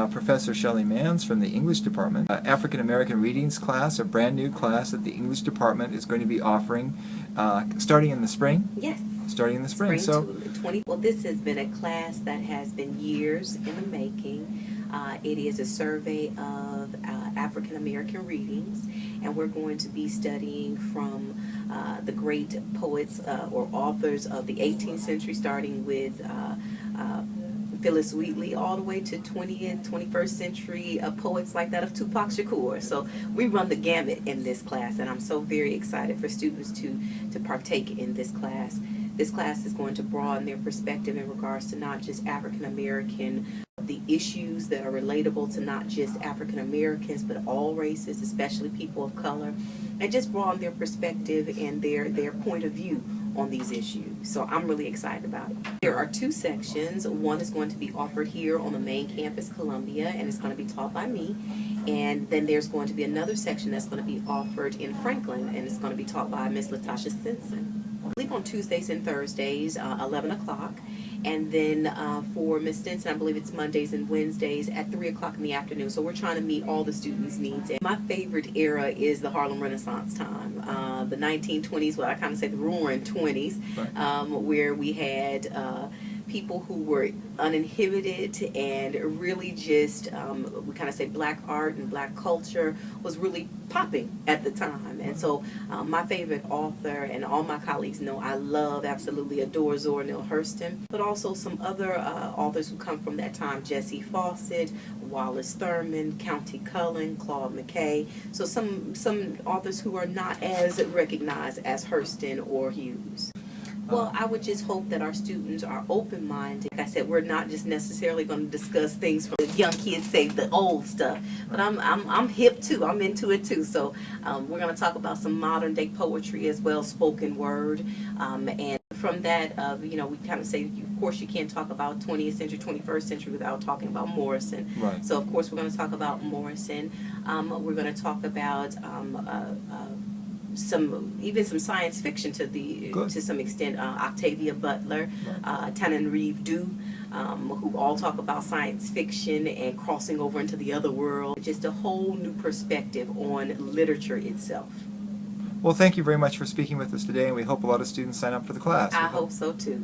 Professor Shelly Manns from the English department. African American Readings class, a brand new class that the English department is going to be offering starting in the spring. Yes. Starting in the spring. So, 20. Well, this has been a class that has been years in the making. It is a survey of African American readings, and we're going to be studying from the great poets or authors of the 18th century, starting with Phyllis Wheatley, all the way to 20th, 21st century poets like that of Tupac Shakur. So we run the gamut in this class, and I'm so very excited for students to partake in this class. This class is going to broaden their perspective in regards to not just African American, the issues that are relatable to not just African Americans, but all races, especially people of color, and just broaden their perspective and their point of view on these issues. So I'm really excited about it. There are two sections. One is going to be offered here on the main campus, Columbia, and it's going to be taught by me. And then there's going to be another section that's going to be offered in Franklin, and it's going to be taught by Miss Latasha Stinson. I believe on Tuesdays and Thursdays, 11 o'clock. And then for Miss Stinson, I believe it's Mondays and Wednesdays at 3 o'clock in the afternoon. So we're trying to meet all the students' needs. And my favorite era is the Harlem Renaissance time, the 1920s, well, I kind of say the roaring 20s, where we had people who were uninhibited and really just, we kind of say black art and black culture was really popping at the time. And so my favorite author, and all my colleagues know I love, absolutely adore Zora Neale Hurston, but also some other authors who come from that time, Jessie Fawcett, Wallace Thurman, County Cullen, Claude McKay. So some authors who are not as recognized as Hurston or Hughes. Well, I would just hope that our students are open-minded. Like I said, we're not just necessarily going to discuss things from the young kids say the old stuff, but I'm hip too. I'm into it too. So we're going to talk about some modern-day poetry as well, spoken word, and from that, you know, we kind of say, of course, you can't talk about 20th century, 21st century without talking about Morrison. right. So, of course, we're going to talk about Morrison. We're going to talk about even some science fiction to some extent. Octavia Butler, Tannen Reeve Dew, who all talk about science fiction and crossing over into the other world. Just a whole new perspective on literature itself. Well, thank you very much for speaking with us today, and we hope a lot of students sign up for the class. I hope so too.